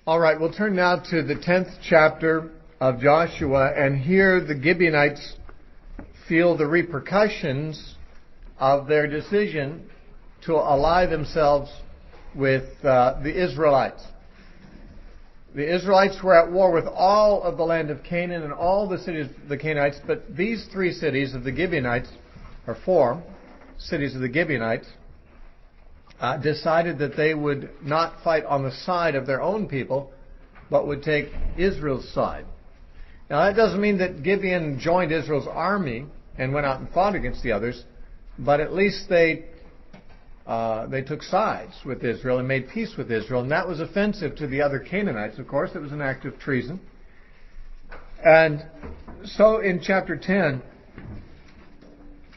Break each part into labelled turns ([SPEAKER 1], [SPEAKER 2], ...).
[SPEAKER 1] All right, we'll turn now to the 10th chapter of Joshua, and here the Gibeonites feel the repercussions of their decision to ally themselves with the Israelites. The Israelites were at war with all of the land of Canaan and all the cities of the Canaanites, but these three cities of the Gibeonites, or four cities of the Gibeonites, decided that they would not fight on the side of their own people, but would take Israel's side. Now that doesn't mean that Gibeon joined Israel's army and went out and fought against the others, but at least they took sides with Israel and made peace with Israel, and that was offensive to the other Canaanites, of course. It was an act of treason. And so in chapter 10,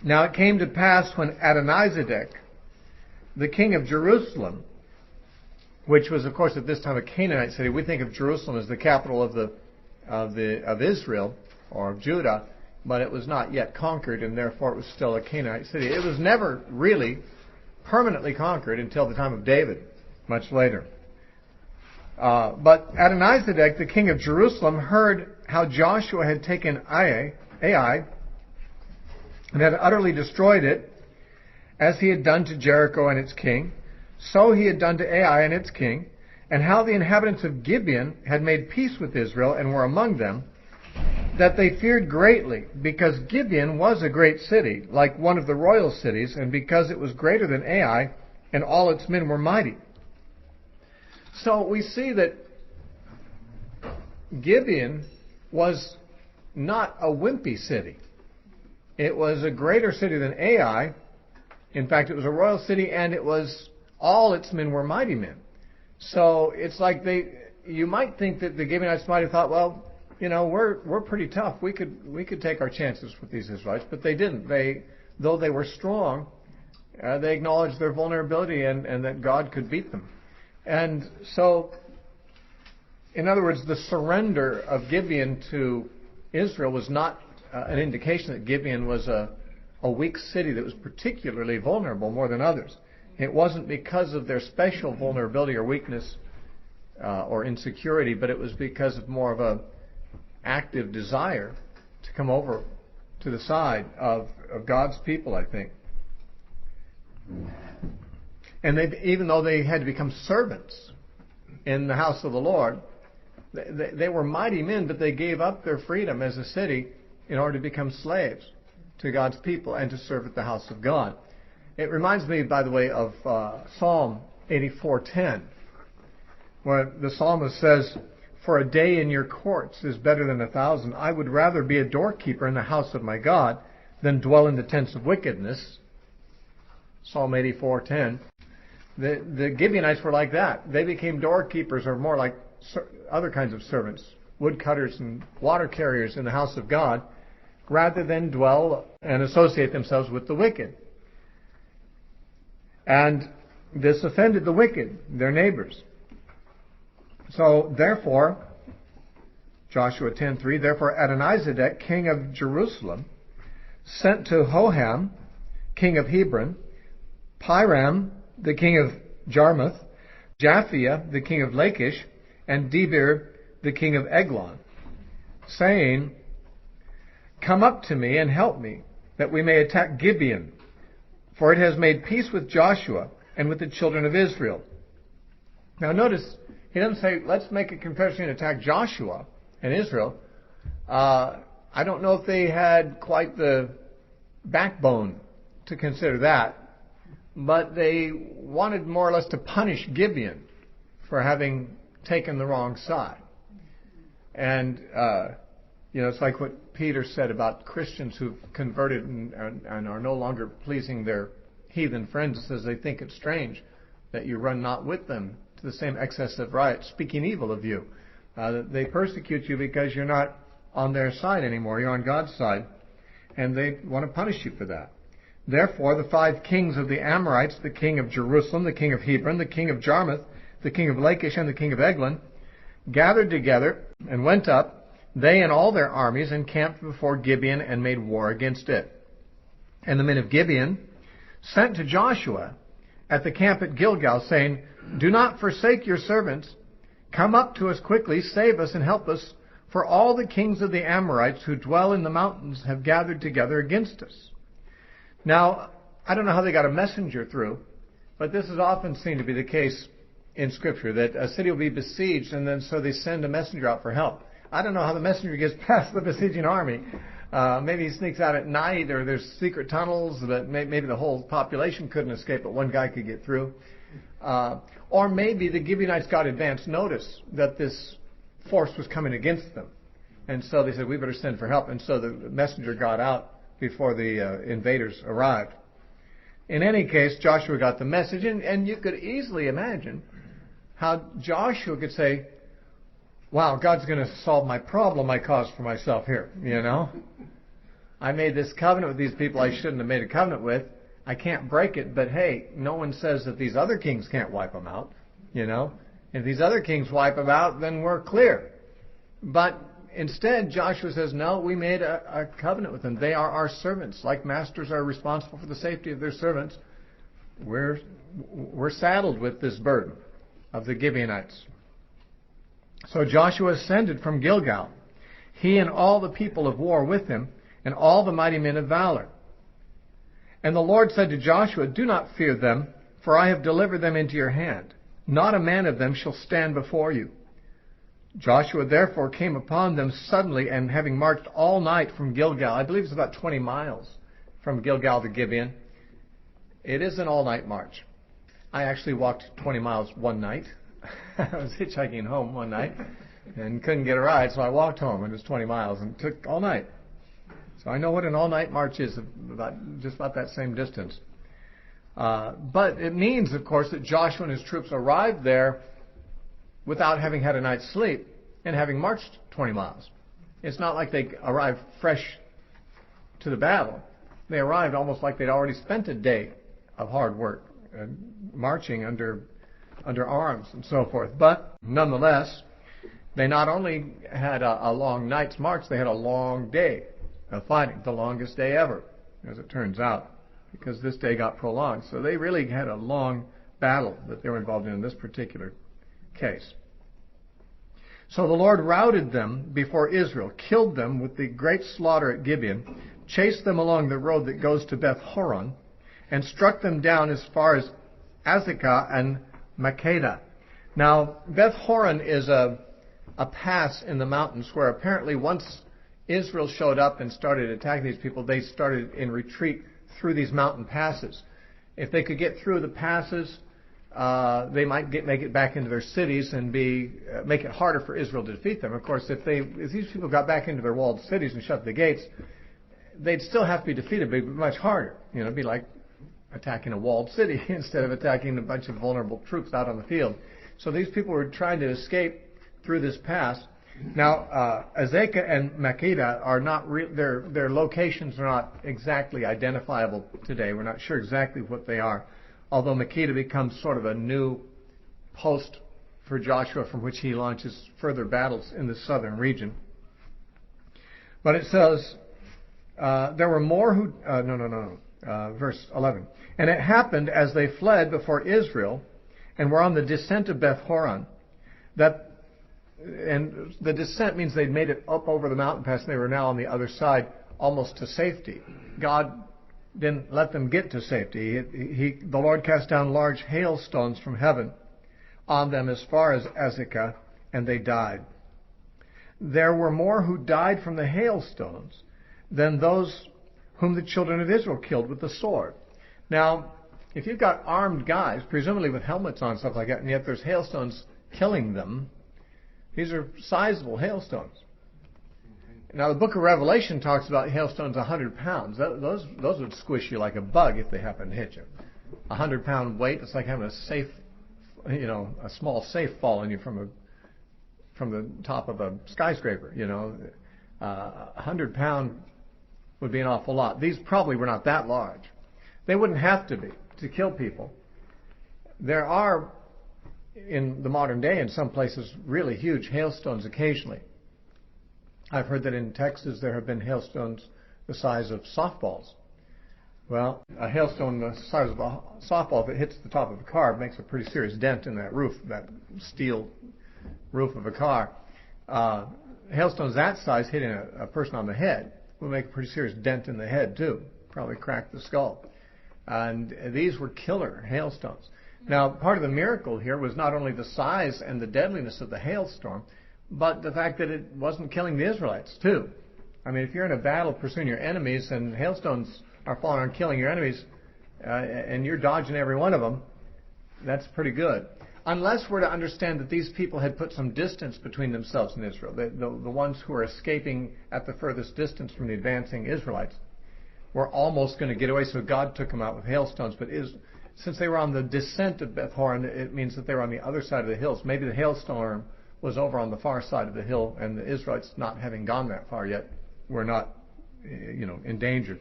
[SPEAKER 1] now it came to pass when Adonizedek, the king of Jerusalem, which was, of course, at this time a Canaanite city. We think of Jerusalem as the capital of Israel or of Judah, but it was not yet conquered, and therefore it was still a Canaanite city. It was never really permanently conquered until the time of David, much later. But Adonizedek, the king of Jerusalem, heard how Joshua had taken Ai and had utterly destroyed it, as he had done to Jericho and its king, so he had done to Ai and its king, and how the inhabitants of Gibeon had made peace with Israel and were among them, that they feared greatly, because Gibeon was a great city, like one of the royal cities, and because it was greater than Ai, and all its men were mighty. So we see that Gibeon was not a wimpy city. It was a greater city than Ai. In fact, it was a royal city, and it was all its men were mighty men. So it's like you might think that the Gibeonites might have thought, well, you know, we're pretty tough. We could take our chances with these Israelites, but they didn't. Though they were strong, they acknowledged their vulnerability and that God could beat them. And so, in other words, the surrender of Gibeon to Israel was not an indication that Gibeon was a weak city that was particularly vulnerable more than others. It wasn't because of their special vulnerability or weakness or insecurity, but it was because of more of a active desire to come over to the side of God's people, I think. And even though they had to become servants in the house of the Lord, they were mighty men, but they gave up their freedom as a city in order to become slaves to God's people and to serve at the house of God. It reminds me, by the way, of Psalm 84:10, where the psalmist says, "For a day in your courts is better than 1,000. I would rather be a doorkeeper in the house of my God than dwell in the tents of wickedness." Psalm 84:10. The Gibeonites were like that. They became doorkeepers, or more like other kinds of servants, woodcutters and water carriers in the house of God, rather than dwell and associate themselves with the wicked. And this offended the wicked, their neighbors. So, therefore, Joshua 10:3, therefore Adonizedek, king of Jerusalem, sent to Hoham, king of Hebron, Piram, the king of Jarmuth, Japhia, the king of Lachish, and Debir, the king of Eglon, saying, "Come up to me and help me, that we may attack Gibeon, for it has made peace with Joshua and with the children of Israel." Now notice, he doesn't say, let's make a confession and attack Joshua and Israel. I don't know if they had quite the backbone to consider that, but they wanted more or less to punish Gibeon for having taken the wrong side. And, it's like what Peter said about Christians who've converted and are no longer pleasing their heathen friends. It says they think it strange that you run not with them to the same excess of riot, speaking evil of you. They persecute you because you're not on their side anymore. You're on God's side. And they want to punish you for that. Therefore, the 5 kings of the Amorites, the king of Jerusalem, the king of Hebron, the king of Jarmuth, the king of Lachish, and the king of Eglon, gathered together and went up, they and all their armies, and camped before Gibeon and made war against it. And the men of Gibeon sent to Joshua at the camp at Gilgal, saying, "Do not forsake your servants. Come up to us quickly, save us and help us, for all the kings of the Amorites who dwell in the mountains have gathered together against us. Now, I don't know how they got a messenger through, but this is often seen to be the case in Scripture, that a city will be besieged, and then so they send a messenger out for help. I don't know how the messenger gets past the besieging army. Maybe he sneaks out at night, or there's secret tunnels that maybe the whole population couldn't escape, but one guy could get through. Or maybe the Gibeonites got advance notice that this force was coming against them. And so they said, we better send for help. And so the messenger got out before the invaders arrived. In any case, Joshua got the message, and you could easily imagine how Joshua could say, wow, God's going to solve my problem I caused for myself here, you know. I made this covenant with these people I shouldn't have made a covenant with. I can't break it, but hey, no one says that these other kings can't wipe them out, you know. If these other kings wipe them out, then we're clear. But instead, Joshua says, no, we made a covenant with them. They are our servants. Like masters are responsible for the safety of their servants, we're saddled with this burden of the Gibeonites. So Joshua ascended from Gilgal, he and all the people of war with him, and all the mighty men of valor. And the Lord said to Joshua, do not fear them, for I have delivered them into your hand. Not a man of them shall stand before you. Joshua therefore came upon them suddenly, and having marched all night from Gilgal, I believe it's about 20 miles from Gilgal to Gibeon. It is an all-night march. I actually walked 20 miles one night. I was hitchhiking home one night and couldn't get a ride, so I walked home, and it was 20 miles, and it took all night. So I know what an all-night march is, just about that same distance. But it means, of course, that Joshua and his troops arrived there without having had a night's sleep and having marched 20 miles. It's not like they arrived fresh to the battle. They arrived almost like they'd already spent a day of hard work, marching under arms and so forth. But nonetheless, they not only had a long night's march, they had a long day of fighting, the longest day ever, as it turns out, because this day got prolonged. So they really had a long battle that they were involved in this particular case. So the Lord routed them before Israel, killed them with the great slaughter at Gibeon, chased them along the road that goes to Beth Horon, and struck them down as far as Azekah and Makkedah. Now, Beth Horon is a pass in the mountains where apparently once Israel showed up and started attacking these people, they started in retreat through these mountain passes. If they could get through the passes, they might make it back into their cities and make it harder for Israel to defeat them. Of course, if these people got back into their walled cities and shut the gates, they'd still have to be defeated, but it'd be much harder. You know, it'd be like attacking a walled city instead of attacking a bunch of vulnerable troops out on the field. So these people were trying to escape through this pass. Now, Azekah and Makkedah are not their locations are not exactly identifiable today. We're not sure exactly what they are, although Makkedah becomes sort of a new post for Joshua from which he launches further battles in the southern region. But it says, there were more who... verse 11. And it happened as they fled before Israel and were on the descent of Beth Horon, and the descent means they'd made it up over the mountain pass and they were now on the other side almost to safety. God didn't let them get to safety. The Lord cast down large hailstones from heaven on them as far as Azekah, and they died. There were more who died from the hailstones than those whom the children of Israel killed with the sword. Now, if you've got armed guys, presumably with helmets on, stuff like that, and yet there's hailstones killing them, these are sizable hailstones. Now, the book of Revelation talks about hailstones 100 pounds. Those would squish you like a bug if they happen to hit you. 100-pound weight, it's like having a small safe fall on you from the top of a skyscraper, 100-pound would be an awful lot. These probably were not that large. They wouldn't have to be to kill people. There are, in the modern day, in some places, really huge hailstones occasionally. I've heard that in Texas there have been hailstones the size of softballs. Well, a hailstone the size of a softball, if it hits the top of a car, makes a pretty serious dent in that roof, that steel roof of a car. Hailstones that size hitting a person on the head will make a pretty serious dent in the head too, probably crack the skull. And these were killer hailstones. Now, part of the miracle here was not only the size and the deadliness of the hailstorm, but the fact that it wasn't killing the Israelites too. I mean, if you're in a battle pursuing your enemies and hailstones are falling and killing your enemies, and you're dodging every one of them, that's pretty good. Unless we're to understand that these people had put some distance between themselves and Israel, the ones who are escaping at the furthest distance from the advancing Israelites were almost going to get away, so God took them out with hailstones. But since they were on the descent of Beth Horon, it means that they were on the other side of the hills. Maybe the hailstorm was over on the far side of the hill, and the Israelites, not having gone that far yet, were not, endangered.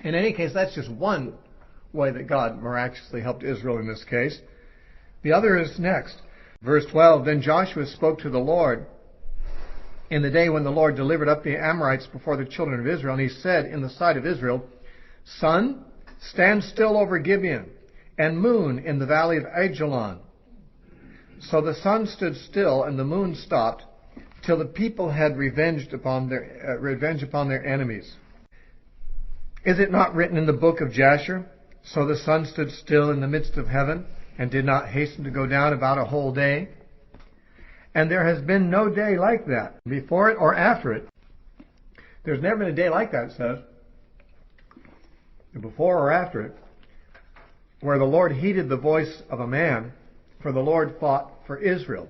[SPEAKER 1] In any case, that's just one way that God miraculously helped Israel in this case. The other is next. Verse 12, Then Joshua spoke to the Lord in the day when the Lord delivered up the Amorites before the children of Israel, and he said in the sight of Israel, Sun, stand still over Gibeon, and moon in the valley of Ajalon. So the sun stood still, and the moon stopped, till the people had revenge upon their enemies. Is it not written in the book of Jasher? So the sun stood still in the midst of heaven, and did not hasten to go down about a whole day. And there has been no day like that, before it or after it. There's never been a day like that, it says, before or after it, where the Lord heeded the voice of a man, for the Lord fought for Israel.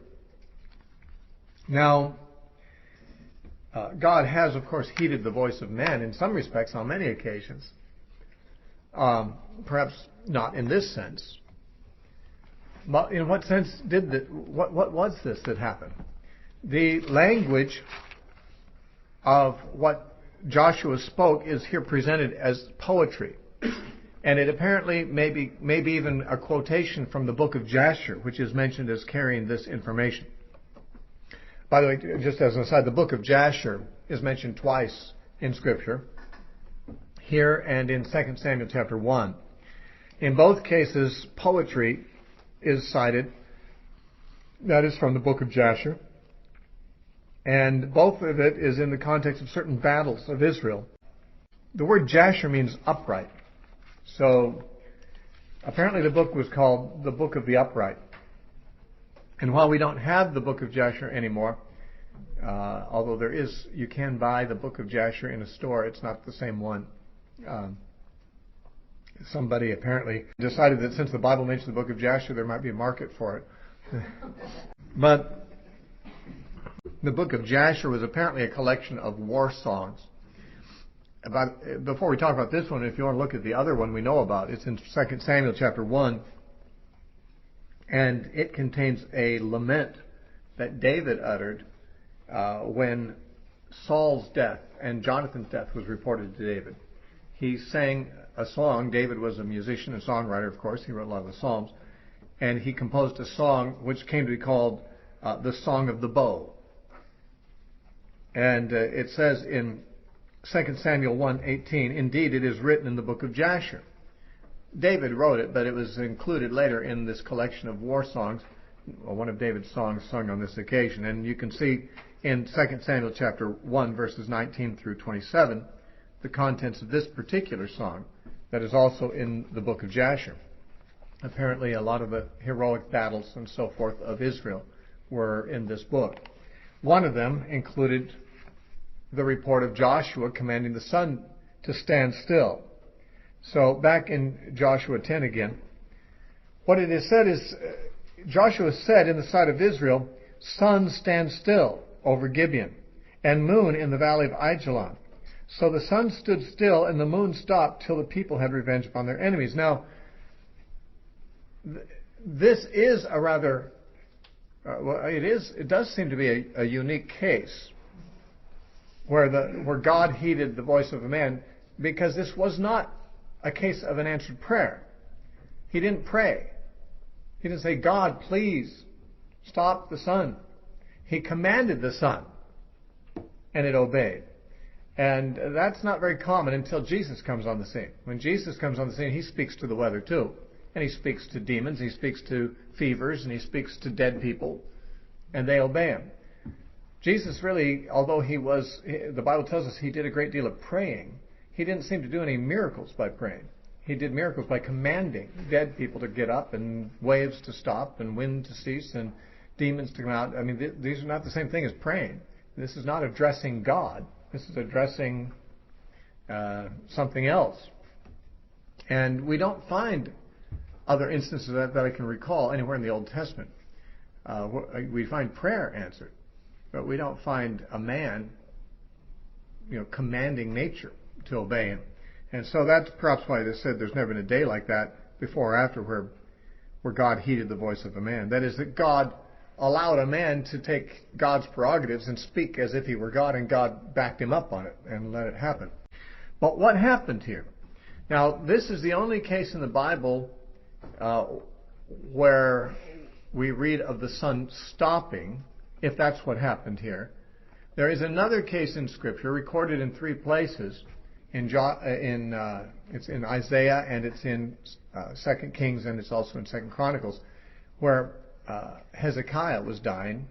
[SPEAKER 1] Now, God has, of course, heeded the voice of man in some respects on many occasions. Perhaps not in this sense. But in what sense what was this that happened? The language of what Joshua spoke is here presented as poetry. And it apparently may be even a quotation from the book of Jasher, which is mentioned as carrying this information. By the way, just as an aside, the book of Jasher is mentioned twice in Scripture, here and in 2 Samuel chapter 1. In both cases, poetry is cited. That is from the book of Jasher. And both of it is in the context of certain battles of Israel. The word Jasher means upright. So apparently the book was called the Book of the Upright. And while we don't have the book of Jasher anymore, although you can buy the book of Jasher in a store, it's not the same one. Somebody apparently decided that since the Bible mentions the book of Jasher, there might be a market for it. But the book of Jasher was apparently a collection of war songs. Before we talk about this one, if you want to look at the other one we know about, it's in 2 Samuel chapter 1. And it contains a lament that David uttered when Saul's death and Jonathan's death was reported to David. He sang a song. David was a musician and songwriter, of course. He wrote a lot of the Psalms. And he composed a song which came to be called the Song of the Bow. And it says in 2 Samuel 1:18, Indeed, it is written in the book of Jasher. David wrote it, but it was included later in this collection of war songs, one of David's songs sung on this occasion. And you can see in 2 Samuel chapter 1, verses 19 through 27, the contents of this particular song that is also in the book of Jasher. Apparently a lot of the heroic battles and so forth of Israel were in this book. One of them included the report of Joshua commanding the sun to stand still. So back in Joshua 10 again, what it is said is, Joshua said in the sight of Israel, Sun, stand still over Gibeon, and moon in the valley of Ajalon. So the sun stood still, and the moon stopped till the people had revenge upon their enemies. Now, this is a rather, it does seem to be a unique case where God heeded the voice of a man, because this was not a case of an answered prayer. He didn't pray. He didn't say, God, please stop the sun. He commanded the sun, and it obeyed. And that's not very common until Jesus comes on the scene. When Jesus comes on the scene, he speaks to the weather too. And he speaks to demons, he speaks to fevers, and he speaks to dead people. and they obey him. Jesus really, although the Bible tells us he did a great deal of praying, he didn't seem to do any miracles by praying. He did miracles by commanding dead people to get up and waves to stop and wind to cease and demons to come out. I mean, these are not the same thing as praying. This is not addressing God. This is addressing something else. And we don't find other instances that I can recall anywhere in the Old Testament. We find prayer answered, but we don't find a man, commanding nature to obey him. And so that's perhaps why they said there's never been a day like that before or after where God heeded the voice of a man. That is, that God allowed a man to take God's prerogatives and speak as if he were God, and God backed him up on it and let it happen. But what happened here? Now, this is the only case in the Bible where we read of the sun stopping, if that's what happened here. There is another case in Scripture recorded in 3 places. It's in Isaiah, and it's in 2 Kings, and it's also in 2 Chronicles, where Hezekiah was dying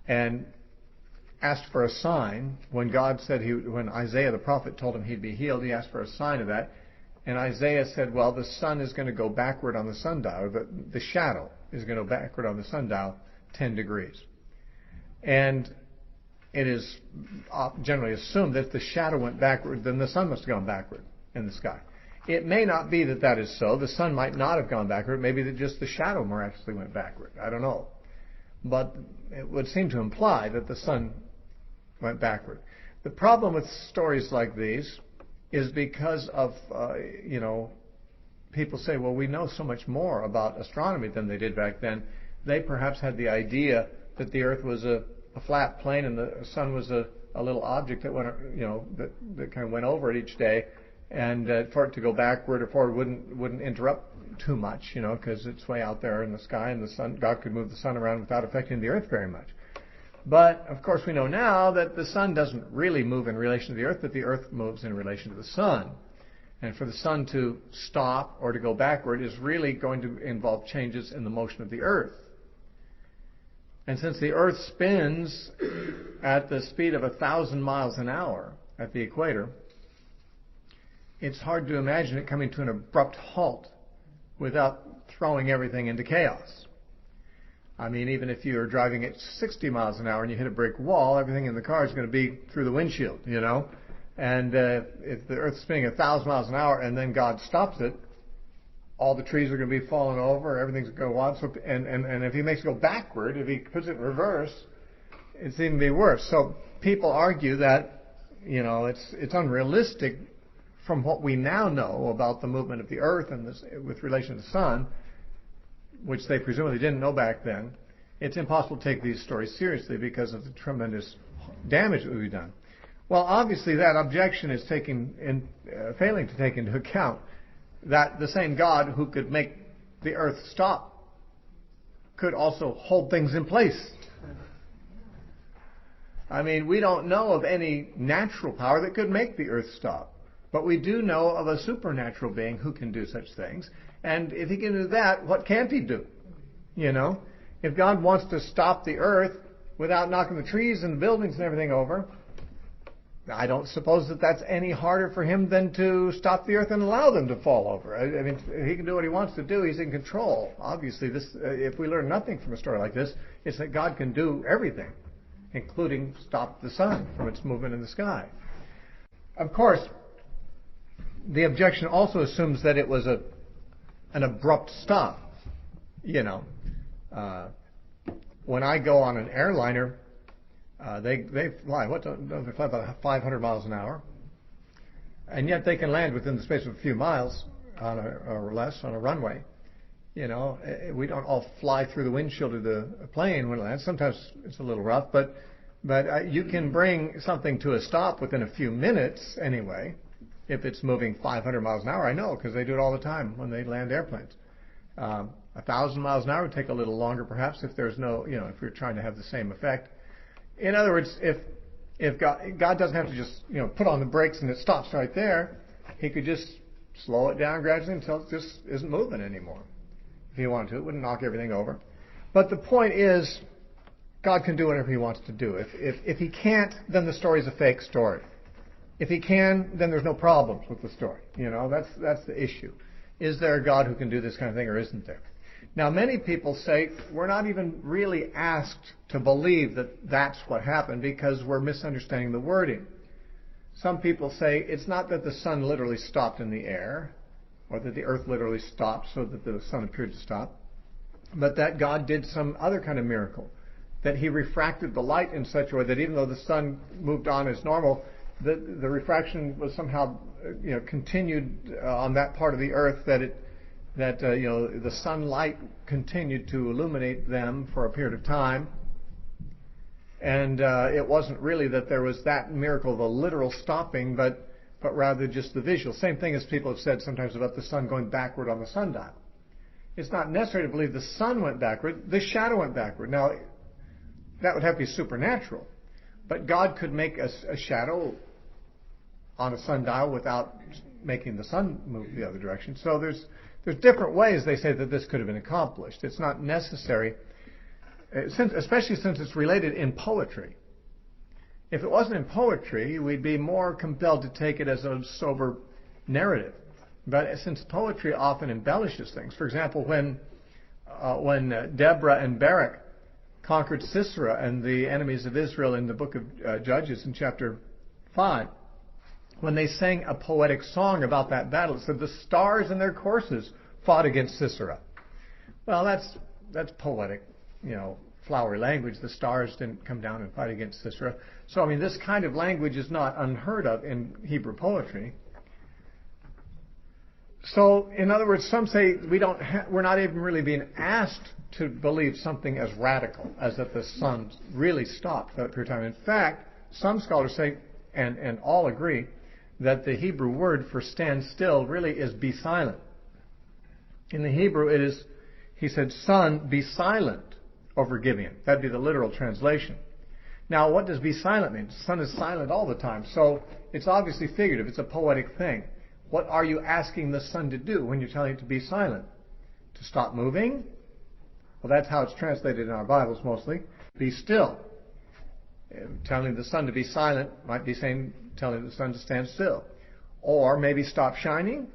[SPEAKER 1] and asked for a sign. When Isaiah the prophet told him he'd be healed, he asked for a sign of that. And Isaiah said, well, the sun is going to go backward on the sundial, or the shadow is going to go backward on the sundial 10 degrees. And it is generally assumed that if the shadow went backward, then the sun must have gone backward in the sky. It may not be that is so. The sun might not have gone backward. Maybe that just the shadow miraculously went backward. I don't know. But it would seem to imply that the sun went backward. The problem with stories like these is because of, people say, well, we know so much more about astronomy than they did back then. They perhaps had the idea that the earth was a flat plane and the sun was a little object that went, that kind of went over it each day, and for it to go backward or forward wouldn't interrupt too much, because it's way out there in the sky, and the sun, God could move the sun around without affecting the earth very much. But of course we know now that the sun doesn't really move in relation to the earth, but the earth moves in relation to the sun. And for the sun to stop or to go backward is really going to involve changes in the motion of the earth. And since the earth spins at the speed of 1,000 miles an hour at the equator, it's hard to imagine it coming to an abrupt halt without throwing everything into chaos. I mean, even if you're driving at 60 miles an hour and you hit a brick wall, everything in the car is going to be through the windshield, And if the earth's spinning 1,000 miles an hour and then God stops it, all the trees are going to be falling over, everything's going to go on. So, and if he makes it go backward, if he puts it in reverse, it's even be worse. So people argue that, it's unrealistic from what we now know about the movement of the earth and this, with relation to the sun, which they presumably didn't know back then. It's impossible to take these stories seriously because of the tremendous damage that would be done. Well, obviously that objection is failing to take into account that the same God who could make the earth stop could also hold things in place. I mean, we don't know of any natural power that could make the earth stop. But we do know of a supernatural being who can do such things. And if he can do that, what can't he do? If God wants to stop the earth without knocking the trees and the buildings and everything over, I don't suppose that that's any harder for him than to stop the earth and allow them to fall over. I mean, he can do what he wants to do. He's in control. Obviously, if we learn nothing from a story like this, it's that God can do everything, including stop the sun from its movement in the sky. Of course, the objection also assumes that it was an abrupt stop. When I go on an airliner, they fly. They fly about 500 miles an hour, and yet they can land within the space of a few miles or less on a runway. We don't all fly through the windshield of the plane when it lands. Sometimes it's a little rough, but you can bring something to a stop within a few minutes anyway. If it's moving 500 miles an hour, I know, because they do it all the time when they land airplanes. 1,000 miles an hour would take a little longer, perhaps, if there's no, if you're trying to have the same effect. In other words, if God doesn't have to just, put on the brakes and it stops right there, he could just slow it down gradually until it just isn't moving anymore. If he wanted to, it wouldn't knock everything over. But the point is God can do whatever he wants to do. If he can't, then the story's a fake story. If he can, then there's no problems with the story. That's the issue. Is there a God who can do this kind of thing, or isn't there? Now, many people say we're not even really asked to believe that that's what happened because we're misunderstanding the wording. Some people say it's not that the sun literally stopped in the air, or that the earth literally stopped so that the sun appeared to stop, but that God did some other kind of miracle, that he refracted the light in such a way that even though the sun moved on as normal, the refraction was somehow continued on that part of the earth, that the sunlight continued to illuminate them for a period of time. And it wasn't really that there was that miracle, the literal stopping, but rather just the visual. Same thing as people have said sometimes about the sun going backward on the sundial. It's not necessary to believe the sun went backward, the shadow went backward. Now, that would have to be supernatural. But God could make a shadow on a sundial without making the sun move the other direction. So there's different ways they say that this could have been accomplished. It's not necessary, especially since it's related in poetry. If it wasn't in poetry, we'd be more compelled to take it as a sober narrative. But since poetry often embellishes things, for example, when Deborah and Barak conquered Sisera and the enemies of Israel in the book of Judges in chapter 5, when they sang a poetic song about that battle, it said the stars in their courses fought against Sisera. Well, that's poetic, flowery language. The stars didn't come down and fight against Sisera. So, this kind of language is not unheard of in Hebrew poetry. So, in other words, some say we're not even really being asked to believe something as radical as that the sun really stopped for that period of time. In fact, some scholars say, and all agree, that the Hebrew word for stand still really is be silent. In the Hebrew it is, he said, sun, be silent over Gibeon. That'd be the literal translation. Now, what does be silent mean? The sun is silent all the time. So it's obviously figurative. It's a poetic thing. What are you asking the sun to do when you're telling it to be silent? To stop moving? Well, that's how it's translated in our Bibles mostly. Be still. Telling the sun to be silent might be telling the sun to stand still. Or maybe stop shining.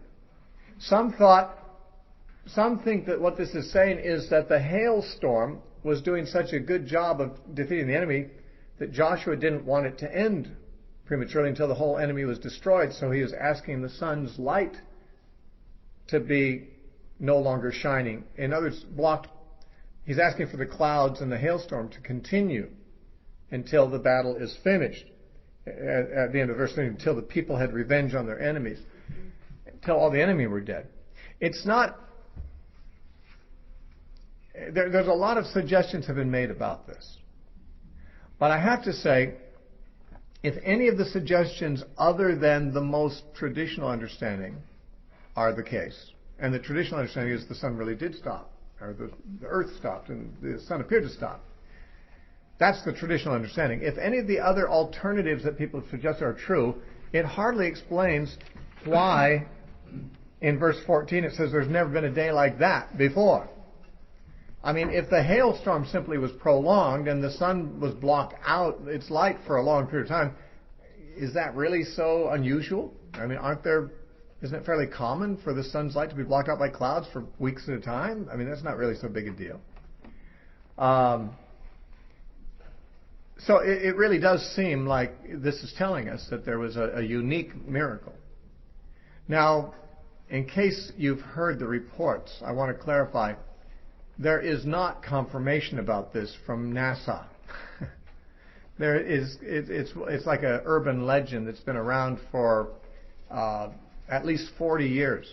[SPEAKER 1] Some think that what this is saying is that the hailstorm was doing such a good job of defeating the enemy that Joshua didn't want it to end prematurely until the whole enemy was destroyed. So he was asking the sun's light to be no longer shining. In other words, blocked. He's asking for the clouds and the hailstorm to continue until the battle is finished. At the end of verse 3, until the people had revenge on their enemies, until all the enemy were dead. It's not. There's a lot of suggestions have been made about this, but I have to say, if any of the suggestions other than the most traditional understanding are the case, and the traditional understanding is the sun really did stop, or the earth stopped and the sun appeared to stop. That's the traditional understanding. If any of the other alternatives that people suggest are true, it hardly explains why in verse 14 it says there's never been a day like that before. If the hailstorm simply was prolonged and the sun was blocked out its light for a long period of time, is that really so unusual? Isn't it fairly common for the sun's light to be blocked out by clouds for weeks at a time? That's not really so big a deal. So it really does seem like this is telling us that there was a unique miracle. Now, in case you've heard the reports, I want to clarify, there is not confirmation about this from NASA. It's like an urban legend that's been around for at least 40 years.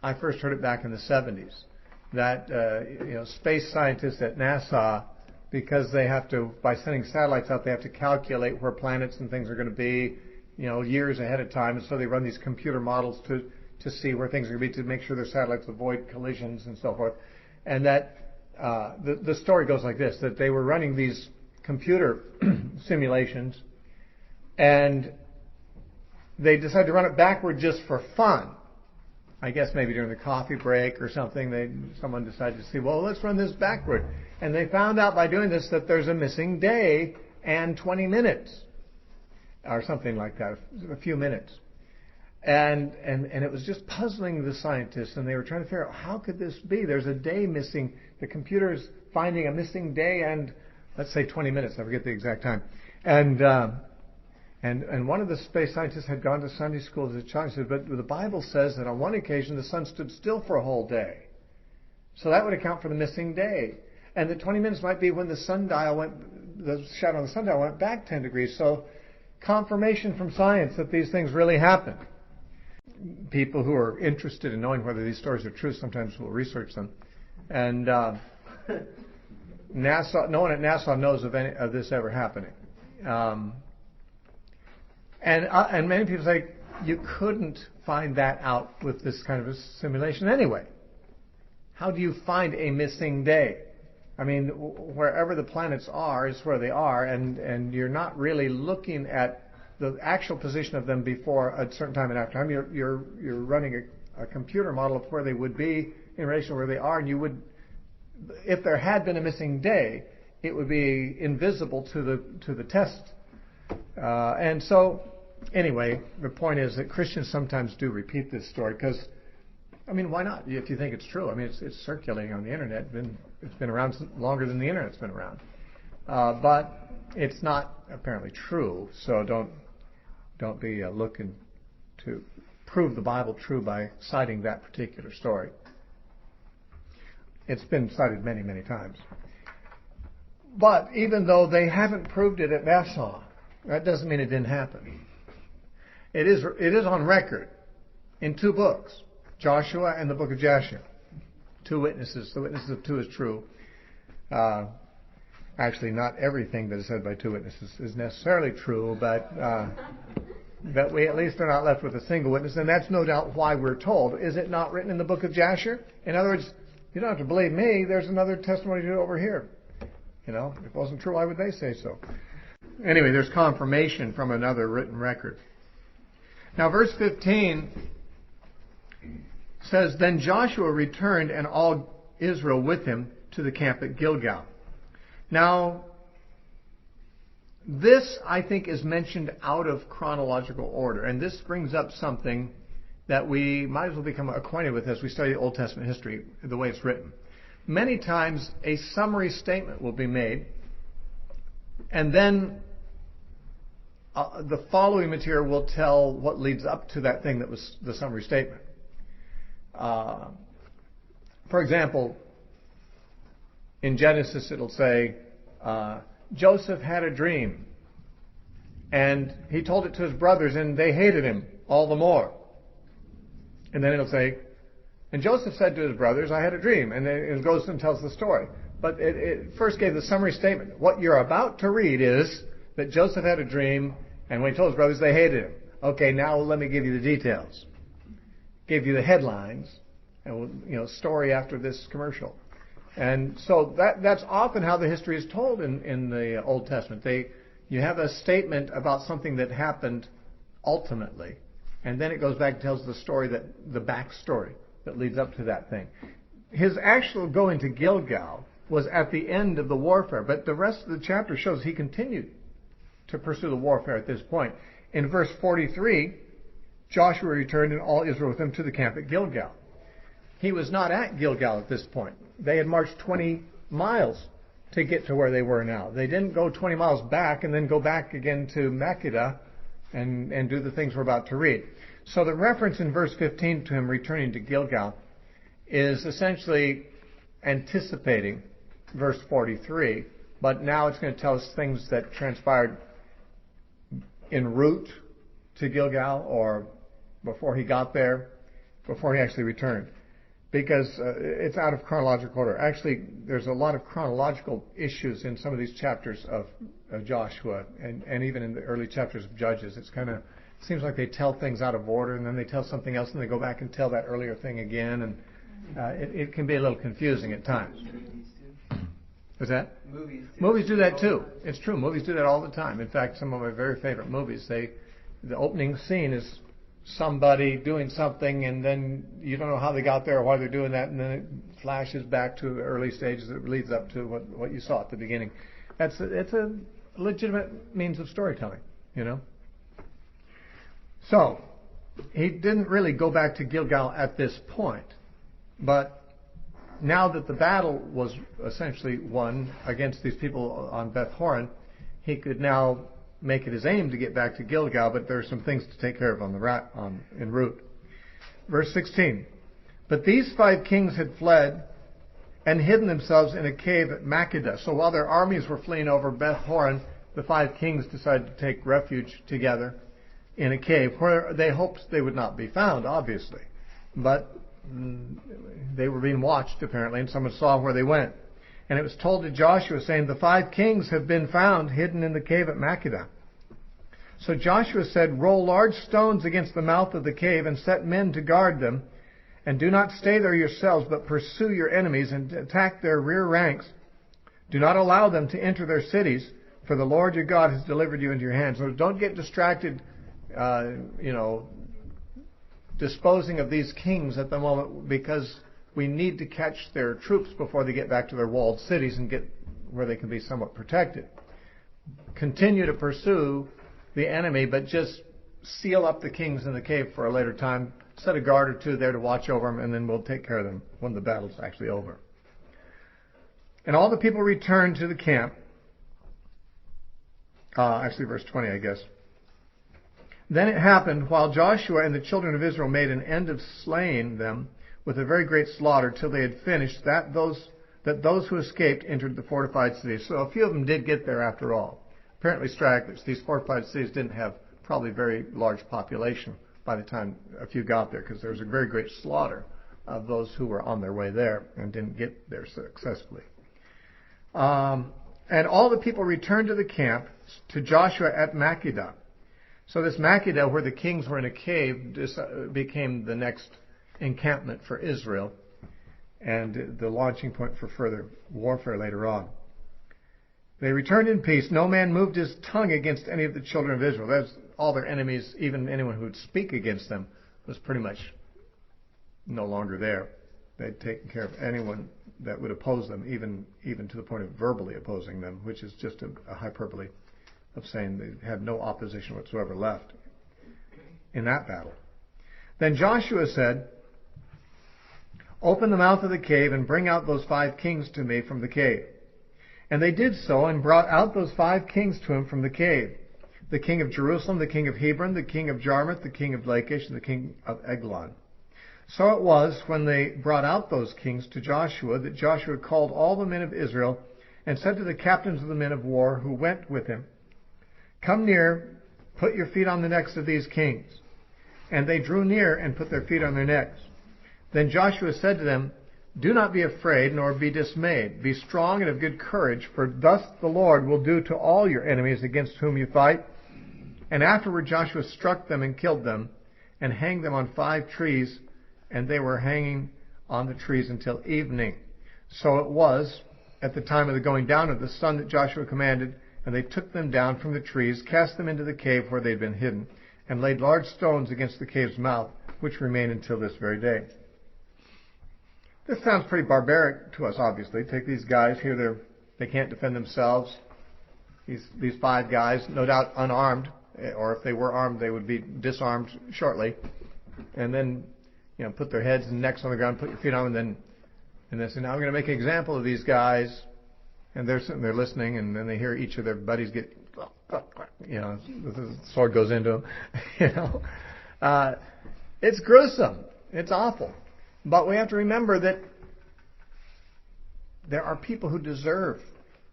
[SPEAKER 1] I first heard it back in the 70s, that space scientists at NASA, because they have to, by sending satellites out, they have to calculate where planets and things are going to be, years ahead of time. And so they run these computer models to see where things are going to be, to make sure their satellites avoid collisions and so forth. And that the story goes like this, that they were running these computer simulations, and they decided to run it backward just for fun. I guess maybe during the coffee break or something, someone decided to see, well, let's run this backward. And they found out by doing this that there's a missing day and 20 minutes or something like that, a few minutes. And it was just puzzling the scientists, and they were trying to figure out, how could this be? There's a day missing. The computer's finding a missing day and, let's say, 20 minutes. I forget the exact time. And one of the space scientists had gone to Sunday school as a child. He said, but the Bible says that on one occasion the sun stood still for a whole day. So that would account for the missing day. And the 20 minutes might be when the shadow on the sundial went back 10 degrees. So confirmation from science that these things really happen. People who are interested in knowing whether these stories are true sometimes will research them. And NASA, no one at NASA knows of any of this ever happening. And many people say you couldn't find that out with this kind of a simulation anyway. How do you find a missing day? I mean, wherever the planets are is where they are, and you're not really looking at the actual position of them before a certain time and after time. You're running a computer model of where they would be in relation to where they are, and you would, if there had been a missing day, it would be invisible to the test. And so, anyway, the point is that Christians sometimes do repeat this story because, I mean, why not? If you think it's true, I mean, it's circulating on the internet. It's been around longer than the internet's been around, but it's not apparently true. So don't be looking to prove the Bible true by citing that particular story. It's been cited many, many times. But even though they haven't proved it at Nassau, that doesn't mean it didn't happen. It is on record in 2 books, Joshua and the book of Jasher. 2 witnesses. The witnesses of 2 is true. Actually, not everything that is said by 2 witnesses is necessarily true, but we at least are not left with a single witness, and that's no doubt why we're told. Is it not written in the book of Jasher? In other words, you don't have to believe me. There's another testimony over here. You know, if it wasn't true, why would they say so? Anyway, there's confirmation from another written record. Now, verse 15 says, Then Joshua returned and all Israel with him to the camp at Gilgal. Now, this, I think, is mentioned out of chronological order, and this brings up something that we might as well become acquainted with as we study Old Testament history, the way it's written. Many times, a summary statement will be made, and then the following material will tell what leads up to that thing that was the summary statement. For example, in Genesis it'll say, Joseph had a dream, and he told it to his brothers, and they hated him all the more. And then it'll say, and Joseph said to his brothers, I had a dream, and then it goes and tells the story. But it first gave the summary statement. What you're about to read is that Joseph had a dream, and when he told his brothers, they hated him. Okay, now let me give you the details. Give you the headlines, and story after this commercial. And so that's often how the history is told in the Old Testament. You have a statement about something that happened ultimately, and then it goes back and tells the story, the backstory that leads up to that thing. His actual going to Gilgal was at the end of the warfare, but the rest of the chapter shows he continued to pursue the warfare at this point. In verse 43, Joshua returned and all Israel with him to the camp at Gilgal. He was not at Gilgal at this point. They had marched 20 miles to get to where they were now. They didn't go 20 miles back and then go back again to Makkedah and do the things we're about to read. So the reference in verse 15 to him returning to Gilgal is essentially anticipating verse 43, but now it's going to tell us things that transpired en route to Gilgal or before he got there, before he actually returned. Because it's out of chronological order. Actually, there's a lot of chronological issues in some of these chapters of Joshua and even in the early chapters of Judges. It seems like they tell things out of order, and then they tell something else, and they go back and tell that earlier thing again, and it can be a little confusing at times. What's that? Movies do that too. It's true. Movies do that all the time. In fact, some of my very favorite movies, the opening scene is somebody doing something, and then you don't know how they got there or why they're doing that, and then it flashes back to early stages that leads up to what you saw at the beginning. It's a legitimate means of storytelling, you know. So he didn't really go back to Gilgal at this point, but now that the battle was essentially won against these people on Beth Horon, he could now make it his aim to get back to Gilgal, but there are some things to take care of en route. Verse 16. But these 5 kings had fled and hidden themselves in a cave at Makkedah. So while their armies were fleeing over Beth Horon, the 5 kings decided to take refuge together in a cave where they hoped they would not be found, obviously. But they were being watched, apparently, and someone saw where they went. And it was told to Joshua, saying, the 5 kings have been found hidden in the cave at Makkedah. So Joshua said, roll large stones against the mouth of the cave and set men to guard them. And do not stay there yourselves, but pursue your enemies and attack their rear ranks. Do not allow them to enter their cities, for the Lord your God has delivered you into your hands. So don't get distracted, disposing of these kings at the moment, because we need to catch their troops before they get back to their walled cities and get where they can be somewhat protected. Continue to pursue the enemy, but just seal up the kings in the cave for a later time. Set a guard or 2 there to watch over them, and then we'll take care of them when the battle's actually over. And all the people returned to the camp. Verse 20, I guess. Then it happened, while Joshua and the children of Israel made an end of slaying them with a very great slaughter till they had finished, that those who escaped entered the fortified cities. So a few of them did get there after all. Apparently stragglers. These fortified cities didn't have probably very large population by the time a few got there, because there was a very great slaughter of those who were on their way there and didn't get there successfully. And all the people returned to the camp to Joshua at Makkedah. So this Makkedah, where the kings were in a cave, became the next encampment for Israel and the launching point for further warfare later on. They returned in peace. No man moved his tongue against any of the children of Israel. That's all their enemies, even anyone who would speak against them, was pretty much no longer there. They'd taken care of anyone that would oppose them, even to the point of verbally opposing them, which is just a hyperbole of saying they had no opposition whatsoever left in that battle. Then Joshua said, open the mouth of the cave and bring out those 5 kings to me from the cave. And they did so and brought out those 5 kings to him from the cave. The king of Jerusalem, the king of Hebron, the king of Jarmuth, the king of Lachish, and the king of Eglon. So it was, when they brought out those kings to Joshua, that Joshua called all the men of Israel and said to the captains of the men of war who went with him, come near, put your feet on the necks of these kings. And they drew near and put their feet on their necks. Then Joshua said to them, do not be afraid, nor be dismayed. Be strong and of good courage, for thus the Lord will do to all your enemies against whom you fight. And afterward Joshua struck them and killed them, and hanged them on 5 trees, and they were hanging on the trees until evening. So it was, at the time of the going down of the sun, that Joshua commanded, and they took them down from the trees, cast them into the cave where they had been hidden, and laid large stones against the cave's mouth, which remain until this very day. This sounds pretty barbaric to us, obviously. Take these guys here, they can't defend themselves. These 5 guys, no doubt unarmed, or if they were armed, they would be disarmed shortly. And then, put their heads and necks on the ground, put your feet on them, and they say, now I'm going to make an example of these guys. And they're sitting there listening, and then they hear each of their buddies get, the sword goes into them. It's gruesome. It's awful. But we have to remember that there are people who deserve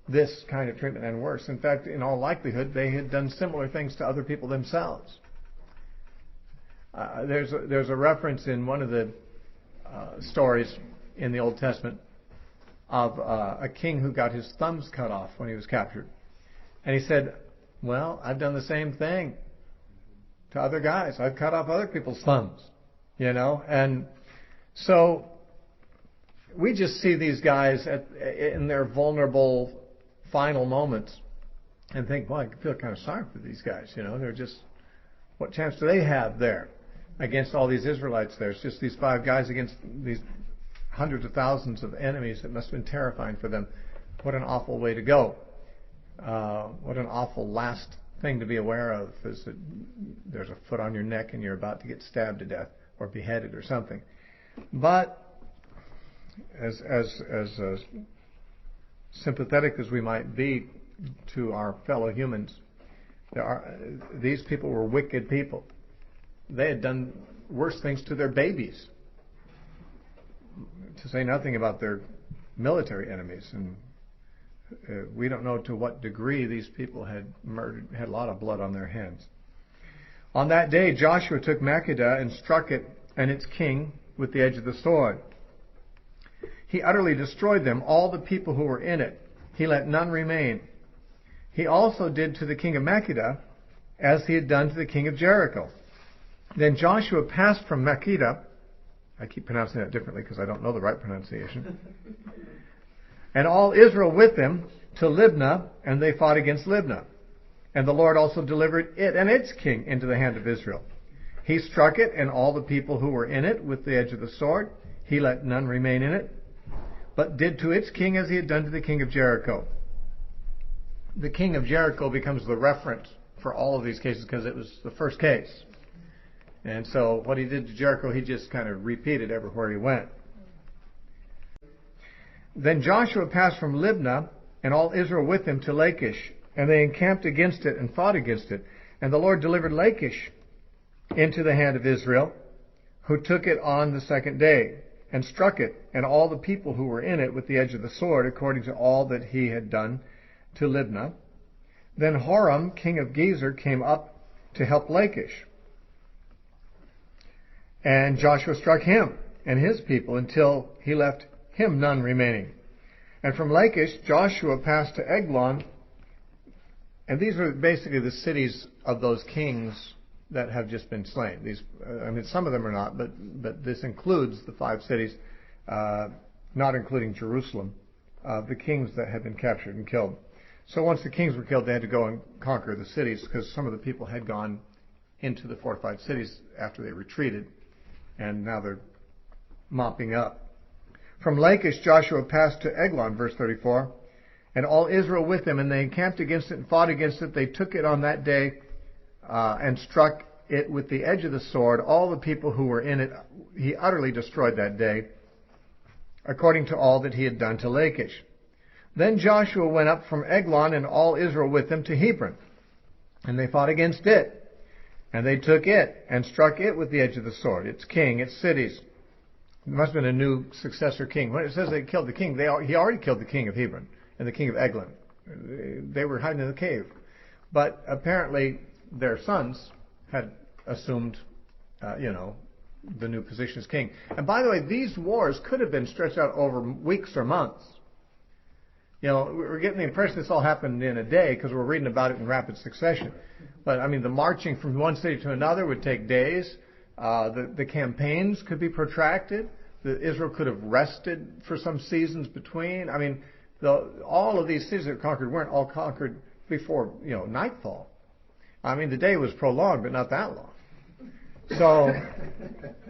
[SPEAKER 1] this kind of treatment and worse. In fact, in all likelihood, they had done similar things to other people themselves. There's a reference in one of the stories in the Old Testament of a king who got his thumbs cut off when he was captured. And he said, well, I've done the same thing to other guys. I've cut off other people's thumbs, And so we just see these guys in their vulnerable final moments and think, well, I feel kind of sorry for these guys. They're just, what chance do they have there? against all these Israelites there. It's just these 5 guys against these hundreds of thousands of enemies. It must have been terrifying for them. What an awful way to go. What an awful last thing to be aware of, is that there's a foot on your neck and you're about to get stabbed to death or beheaded or something. But as sympathetic as we might be to our fellow humans, these people were wicked people. They had done worse things to their babies, to say nothing about their military enemies. And we don't know to what degree these people had a lot of blood on their hands. On that day, Joshua took Makkedah and struck it and its king with the edge of the sword. He utterly destroyed them, all the people who were in it. He let none remain. He also did to the king of Makkedah as he had done to the king of Jericho. Then Joshua passed from Makkedah, I keep pronouncing that differently because I don't know the right pronunciation, and all Israel with him to Libnah, and they fought against Libnah. And the Lord also delivered it and its king into the hand of Israel. He struck it and all the people who were in it with the edge of the sword. He let none remain in it, but did to its king as he had done to the king of Jericho. The king of Jericho becomes the reference for all of these cases because it was the first case. And so what he did to Jericho, he just kind of repeated everywhere he went. Then Joshua passed from Libnah, and all Israel with him, to Lachish, and they encamped against it and fought against it. And the Lord delivered Lachish into the hand of Israel, who took it on the second day, and struck it, and all the people who were in it with the edge of the sword, according to all that he had done to Libnah. Then Horam, king of Gezer, came up to help Lachish. And Joshua struck him and his people until he left him none remaining. And from Lachish, Joshua passed to Eglon. And these were basically the cities of those kings that have just been slain. These, some of them are not, but this includes the 5 cities, not including Jerusalem, the kings that had been captured and killed. So once the kings were killed, they had to go and conquer the cities because some of the people had gone into the fortified cities after they retreated, and now they're mopping up. From Lachish, Joshua passed to Eglon, verse 34, and all Israel with him, and they encamped against it and fought against it. They took it on that day and struck it with the edge of the sword. All the people who were in it, he utterly destroyed that day, according to all that he had done to Lachish. Then Joshua went up from Eglon, and all Israel with him, to Hebron, and they fought against it. And they took it and struck it with the edge of the sword, its king, its cities. There must have been a new successor king. When it says they killed the king, he already killed the king of Hebron and the king of Eglon. They were hiding in the cave. But apparently their sons had assumed, the new position as king. And by the way, these wars could have been stretched out over weeks or months. We're getting the impression this all happened in a day because we're reading about it in rapid succession. But, the marching from one city to another would take days. The campaigns could be protracted. Israel could have rested for some seasons between. All of these cities that were conquered weren't all conquered before, nightfall. The day was prolonged, but not that long. So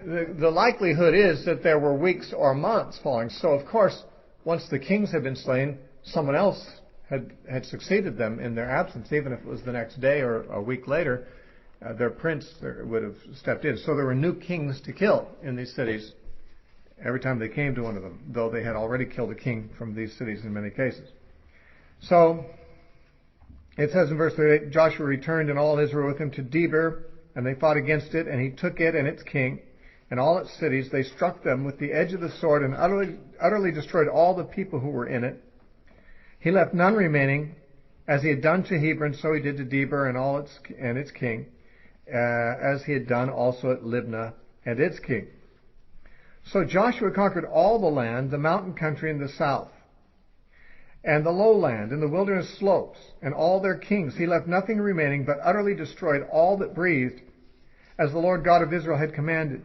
[SPEAKER 1] the likelihood is that there were weeks or months following. So, of course, once the kings had been slain, someone else had succeeded them in their absence, even if it was the next day or a week later. Their prince would have stepped in. So there were new kings to kill in these cities every time they came to one of them, though they had already killed a king from these cities in many cases. So it says in verse 38, Joshua returned and all Israel with him to Debir, and they fought against it, and he took it and its king and all its cities. They struck them with the edge of the sword and utterly destroyed all the people who were in it. He left none remaining. As he had done to Hebron, so he did to Debir and its king, as he had done also at Libnah and its king. So Joshua conquered all the land, the mountain country in the south, and the lowland, and the wilderness slopes, and all their kings. He left nothing remaining, but utterly destroyed all that breathed, as the Lord God of Israel had commanded.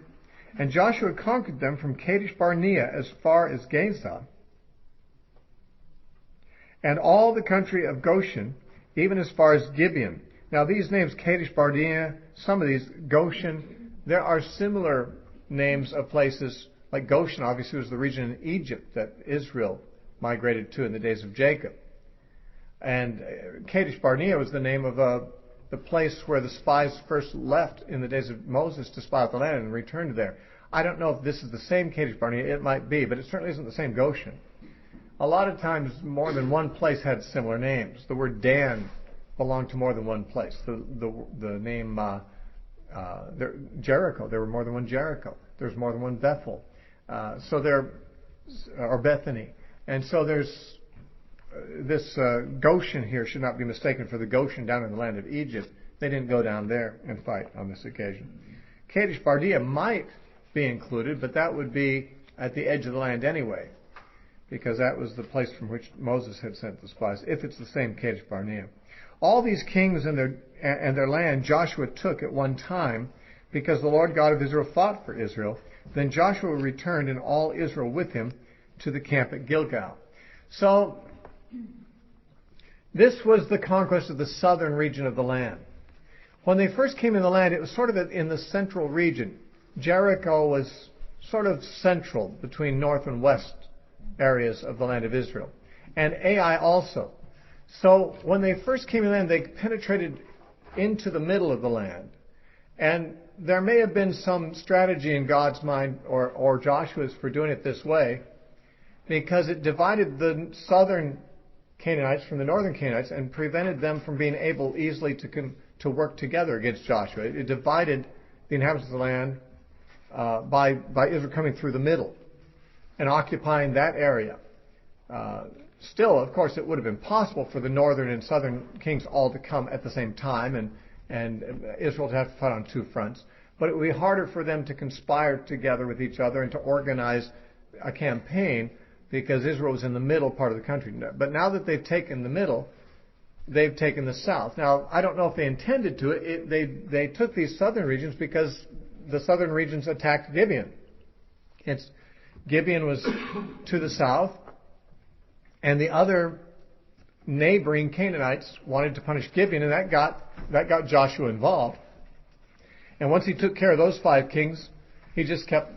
[SPEAKER 1] And Joshua conquered them from Kadesh Barnea as far as Gaza, and all the country of Goshen, even as far as Gibeon. Now these names, Kadesh Barnea, some of these, Goshen, There are similar names of places, like Goshen obviously was the region in Egypt that Israel migrated to in the days of Jacob. And Kadesh Barnea was the name of the place where the spies first left in the days of Moses to spy out the land and returned there. I don't know if this is the same Kadesh Barnea. It might be, but it certainly isn't the same Goshen. A lot of times more than one place had similar names. The word Dan belonged to more than one place. The name Jericho, there were more than one Jericho. There's more than one Bethel. Or Bethany. And so there's this Goshen here should not be mistaken for the Goshen down in the land of Egypt. They didn't go down there and fight on this occasion. Kadesh Barnea might be included, but that would be at the edge of the land anyway, because that was the place from which Moses had sent the spies, if it's the same Kadesh Barnea. All these kings and their land Joshua took at one time, because the Lord God of Israel fought for Israel. Then Joshua returned, and all Israel with him, to the camp at Gilgal. So, this was the conquest of the southern region of the land. When they first came in the land, it was sort of in the central region. Jericho was sort of central between north and west areas of the land of Israel. And Ai also. So when they first came in the land, they penetrated into the middle of the land. And there may have been some strategy in God's mind, or Joshua's, for doing it this way, because it divided the southern Canaanites from the northern Canaanites and prevented them from being able easily to work together against Joshua. It divided the inhabitants of the land by Israel coming through the middle and occupying that area. Still, of course, it would have been possible for the northern and southern kings all to come at the same time and Israel to have to fight on two fronts. But it would be harder for them to conspire together with each other and to organize a campaign because Israel was in the middle part of the country. But now that they've taken the middle, they've taken the south. Now, I don't know if they intended to. They took these southern regions because the southern regions attacked Gibeon. Gibeon was to the south, and the other neighboring Canaanites wanted to punish Gibeon, and that got Joshua involved. And once he took care of those 5 kings, he just kept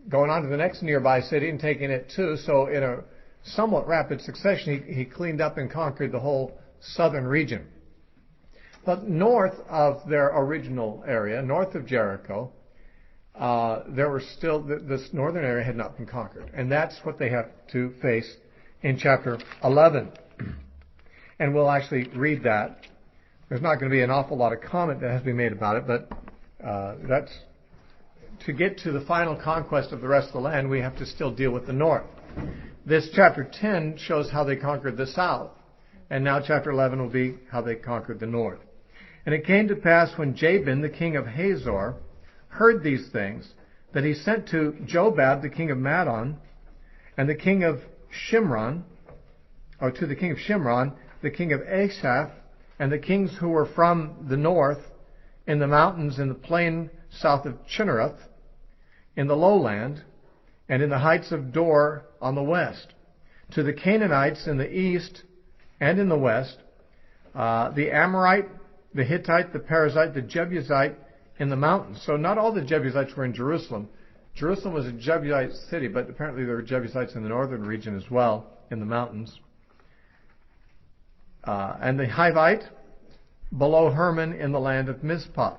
[SPEAKER 1] going on to the next nearby city and taking it too. So in a somewhat rapid succession, he cleaned up and conquered the whole southern region. But north of their original area, north of Jericho, there were still, this northern area had not been conquered. And that's what they have to face in chapter 11. And we'll actually read that. There's not going to be an awful lot of comment that has to be made about it, but that's to get to the final conquest of the rest of the land, we have to still deal with the north. This chapter 10 shows how they conquered the south, and now chapter 11 will be how they conquered the north. And it came to pass when Jabin, the king of Hazor, heard these things, that he sent to Jobab, the king of Madon, and the king of Shimron, or to the king of Shimron, the king of Asaph, and the kings who were from the north, in the mountains in the plain south of Chinnereth, in the lowland, and in the heights of Dor on the west, to the Canaanites in the east and in the west, the Amorite, the Hittite, the Perizzite, the Jebusite in the mountains. So not all the Jebusites were in Jerusalem. Jerusalem was a Jebusite city, but apparently there were Jebusites in the northern region as well, in the mountains. And the Hivite below Hermon in the land of Mizpah.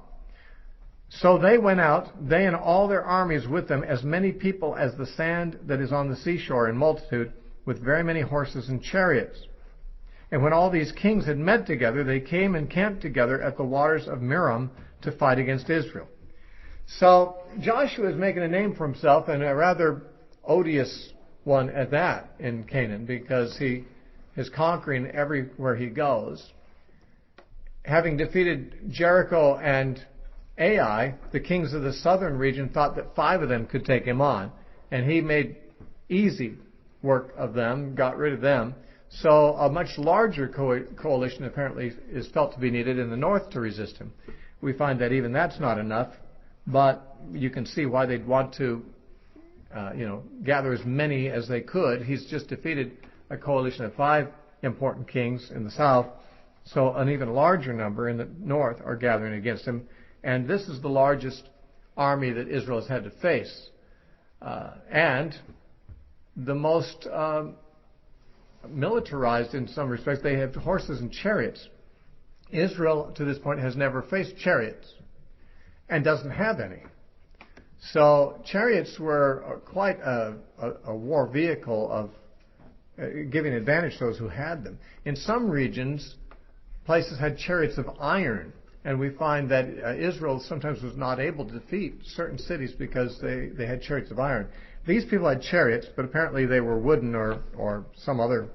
[SPEAKER 1] So they went out, they and all their armies with them, as many people as the sand that is on the seashore in multitude, with very many horses and chariots. And when all these kings had met together, they came and camped together at the waters of Merom to fight against Israel. So Joshua is making a name for himself, and a rather odious one at that in Canaan, because he is conquering everywhere he goes. Having defeated Jericho and Ai, the kings of the southern region thought that 5 of them could take him on, and he made easy work of them, got rid of them. So a much larger coalition apparently is felt to be needed in the north to resist him. We find that even that's not enough, but you can see why they'd want to gather as many as they could. He's just defeated a coalition of 5 important kings in the south, so an even larger number in the north are gathering against him. And this is the largest army that Israel has had to face. And the most militarized in some respects. They have horses and chariots. Israel, to this point, has never faced chariots and doesn't have any. So chariots were quite a war vehicle of giving advantage to those who had them. In some regions, places had chariots of iron, and we find that Israel sometimes was not able to defeat certain cities because they had chariots of iron. These people had chariots, but apparently they were wooden or some other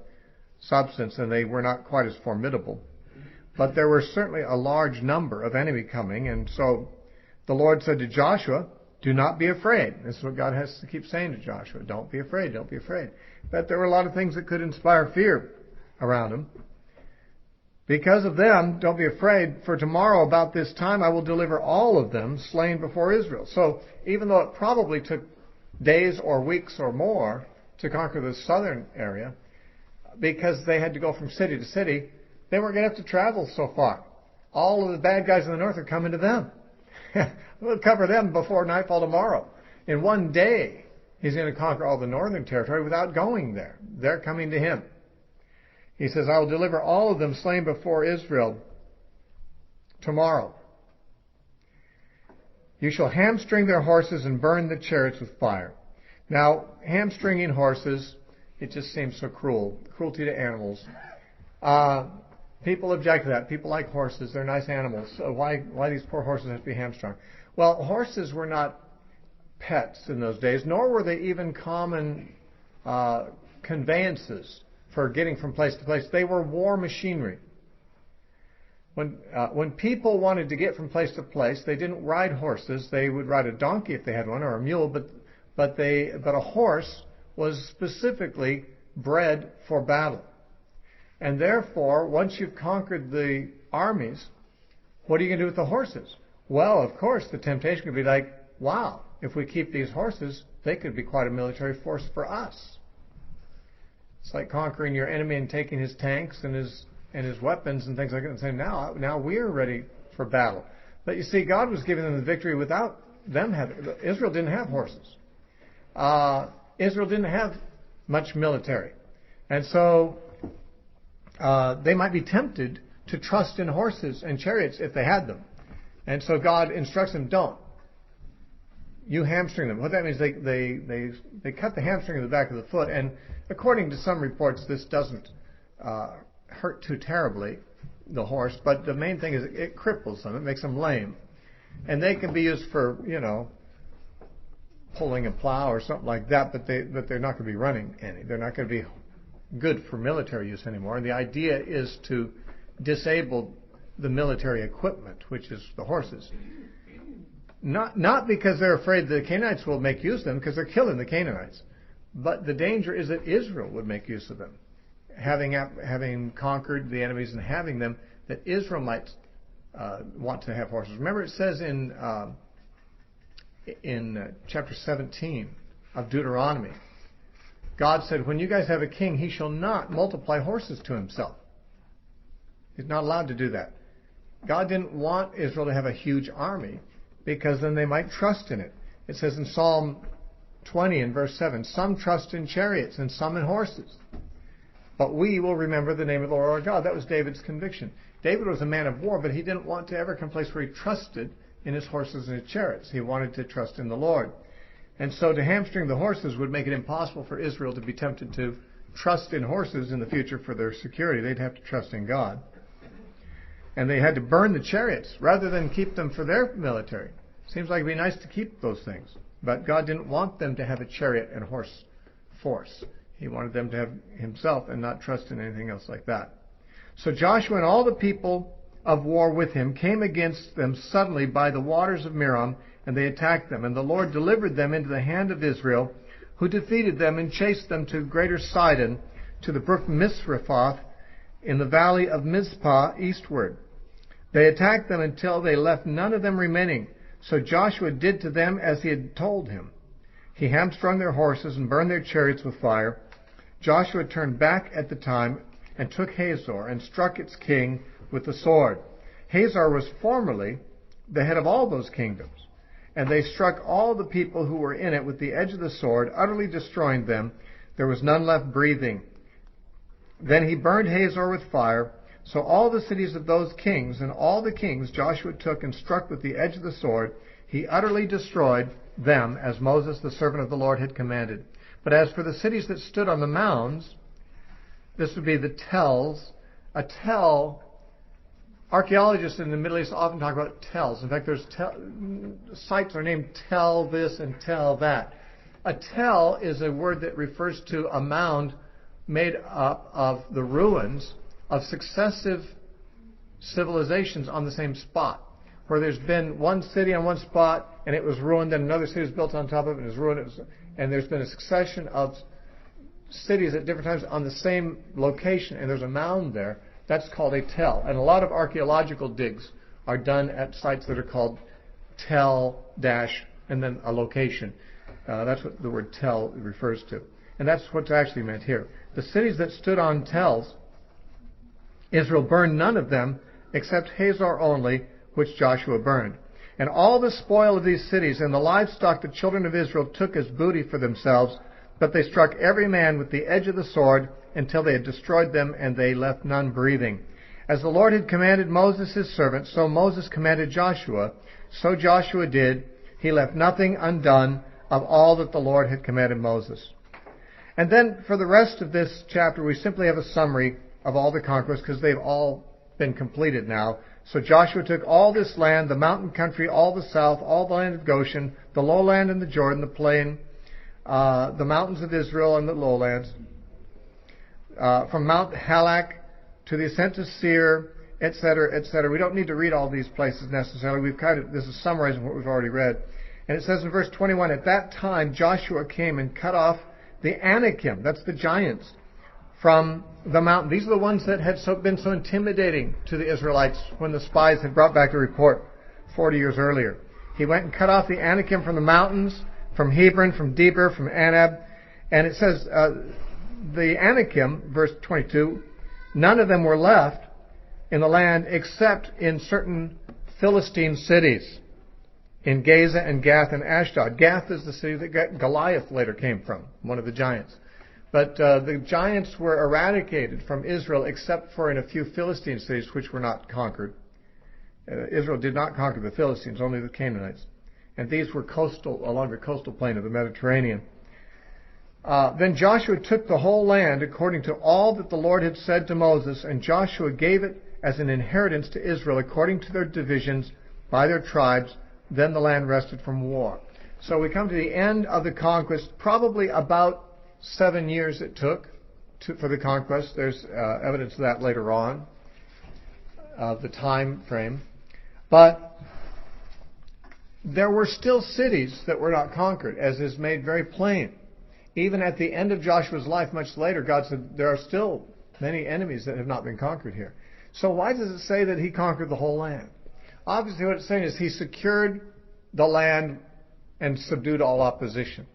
[SPEAKER 1] substance, and they were not quite as formidable. But there were certainly a large number of enemy coming, and so the Lord said to Joshua, do not be afraid. This is what God has to keep saying to Joshua. Don't be afraid, don't be afraid. But there were a lot of things that could inspire fear around him. Because of them, don't be afraid, for tomorrow about this time I will deliver all of them slain before Israel. So even though it probably took days or weeks or more to conquer the southern area, because they had to go from city to city, they weren't going to have to travel so far. All of the bad guys in the north are coming to them. We'll cover them before nightfall tomorrow. In one day, he's going to conquer all the northern territory without going there. They're coming to him. He says, I will deliver all of them slain before Israel tomorrow. You shall hamstring their horses and burn the chariots with fire. Now, hamstringing horses, it just seems so cruel. Cruelty to animals. People object to that. People like horses. They're nice animals. So why these poor horses have to be hamstrung? Well, horses were not pets in those days, nor were they even common conveyances for getting from place to place. They were war machinery. When people wanted to get from place to place, they didn't ride horses. They would ride a donkey if they had one, or a mule. But a horse was specifically bred for battle. And therefore, once you've conquered the armies, what are you going to do with the horses? Well, of course, the temptation could be like, wow, if we keep these horses, they could be quite a military force for us. It's like conquering your enemy and taking his tanks and his weapons and things like that and saying, now we're ready for battle. But you see, God was giving them the victory without them having. Israel didn't have horses. Israel didn't have much military. And so they might be tempted to trust in horses and chariots if they had them. And so God instructs them, don't. You hamstring them. What that means, they cut the hamstring in the back of the foot, and according to some reports, this doesn't hurt too terribly, the horse, but the main thing is it cripples them. It makes them lame. And they can be used for, pulling a plow or something like that, but they're not going to be running any. They're not going to be good for military use anymore. And the idea is to disable the military equipment, which is the horses. Not because they're afraid the Canaanites will make use of them, because they're killing the Canaanites. But the danger is that Israel would make use of them. Having conquered the enemies and having them, that Israel might want to have horses. Remember, it says in chapter 17 of Deuteronomy, God said, when you guys have a king, he shall not multiply horses to himself. He's not allowed to do that. God didn't want Israel to have a huge army, because then they might trust in it. It says in Psalm 20 and verse 7, some trust in chariots and some in horses, but we will remember the name of the Lord our God. That was David's conviction. David was a man of war, but he didn't want to ever come to a place where he trusted in his horses and his chariots. He wanted to trust in the Lord. And so to hamstring the horses would make it impossible for Israel to be tempted to trust in horses in the future for their security. They'd have to trust in God. And they had to burn the chariots rather than keep them for their military. Seems like it'd be nice to keep those things. But God didn't want them to have a chariot and horse force. He wanted them to have himself and not trust in anything else like that. So Joshua and all the people of war with him came against them suddenly by the waters of Merom, and they attacked them. And the Lord delivered them into the hand of Israel, who defeated them and chased them to greater Sidon, to the brook Misrephoth, in the valley of Mizpah eastward. They attacked them until they left none of them remaining. So Joshua did to them as he had told him. He hamstrung their horses and burned their chariots with fire. Joshua turned back at the time and took Hazor and struck its king with the sword. Hazor was formerly the head of all those kingdoms. And they struck all the people who were in it with the edge of the sword, utterly destroying them. There was none left breathing. Then he burned Hazor with fire. So all the cities of those kings and all the kings Joshua took and struck with the edge of the sword, he utterly destroyed them, as Moses the servant of the Lord had commanded. But as for the cities that stood on the mounds, this would be the tells. A tell, archaeologists in the Middle East often talk about tells. In fact, there's sites are named tell this and tell that. A tell is a word that refers to a mound made up of the ruins of successive civilizations on the same spot, where there's been one city on one spot and it was ruined, then another city was built on top of it and it was ruined, and there's been a succession of cities at different times on the same location, and there's a mound there. That's called a tell. And a lot of archaeological digs are done at sites that are called tell dash and then a location. That's what the word tell refers to. And that's what's actually meant here. The cities that stood on tells, Israel burned none of them except Hazor only, which Joshua burned. And all the spoil of these cities and the livestock the children of Israel took as booty for themselves, but they struck every man with the edge of the sword until they had destroyed them, and they left none breathing. As the Lord had commanded Moses his servant, so Moses commanded Joshua. So Joshua did. He left nothing undone of all that the Lord had commanded Moses. And then for the rest of this chapter, we simply have a summary of all the conquests, because they've all been completed now. So Joshua took all this land, the mountain country, all the south, all the land of Goshen, the lowland and the Jordan, the plain, the mountains of Israel and the lowlands, from Mount Halak to the ascent to Seir, etc., etc. We don't need to read all these places necessarily. This is summarizing what we've already read. And it says in verse 21, at that time Joshua came and cut off the Anakim, that's the giants, from the mountain. These are the ones that had been so intimidating to the Israelites when the spies had brought back the report 40 years earlier. He went and cut off the Anakim from the mountains, from Hebron, from Debir, from Anab. And it says, the Anakim, verse 22, none of them were left in the land except in certain Philistine cities, in Gaza and Gath and Ashdod. Gath is the city that Goliath later came from, one of the giants. But the giants were eradicated from Israel except for in a few Philistine cities which were not conquered. Israel did not conquer the Philistines, only the Canaanites. And these were coastal, along the coastal plain of the Mediterranean. Then Joshua took the whole land according to all that the Lord had said to Moses, and Joshua gave it as an inheritance to Israel according to their divisions by their tribes. Then the land rested from war. So we come to the end of the conquest, probably about 7 years it took for the conquest. There's evidence of that later on, of the time frame. But there were still cities that were not conquered, as is made very plain. Even at the end of Joshua's life, much later, God said there are still many enemies that have not been conquered here. So why does it say that he conquered the whole land? Obviously what it's saying is he secured the land and subdued all opposition.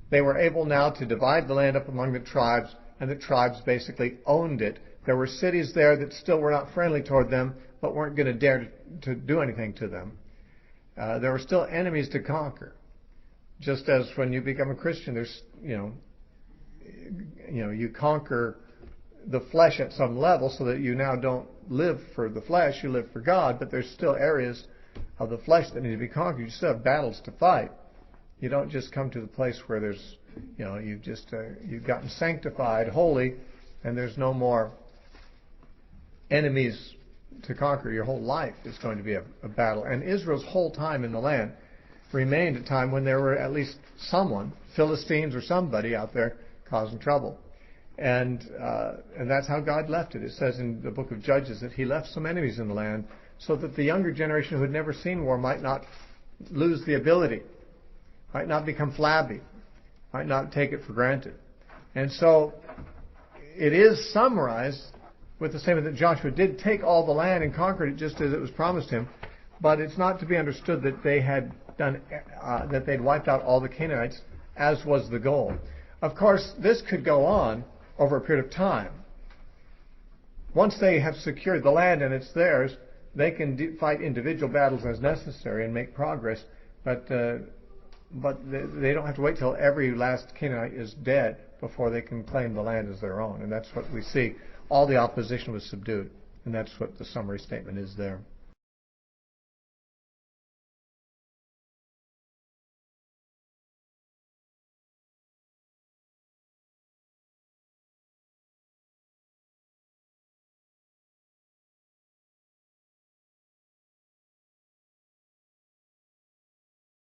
[SPEAKER 1] They were able now to divide the land up among the tribes, and the tribes basically owned it. There were cities there that still were not friendly toward them, but weren't going to dare to do anything to them. There were still enemies to conquer. Just as when you become a Christian, there's, you conquer the flesh at some level so that you now don't live for the flesh, you live for God, but there's still areas of the flesh that need to be conquered. You still have battles to fight. You don't just come to the place where there's, you've gotten sanctified, holy, and there's no more enemies to conquer. Your whole life is going to be a battle. And Israel's whole time in the land remained a time when there were at least someone, Philistines or somebody out there causing trouble. And that's how God left it. It says in the book of Judges that he left some enemies in the land so that the younger generation who had never seen war might not lose the ability, might not become flabby, might not take it for granted. And so it is summarized with the statement that Joshua did take all the land and conquered it just as it was promised him, but it's not to be understood that they had done that they'd wiped out all the Canaanites, as was the goal. Of course, this could go on over a period of time. Once they have secured the land and it's theirs, they can fight individual battles as necessary and make progress. But they don't have to wait till every last Canaanite is dead before they can claim the land as their own. And that's what we see. All the opposition was subdued. And that's what the summary statement is there.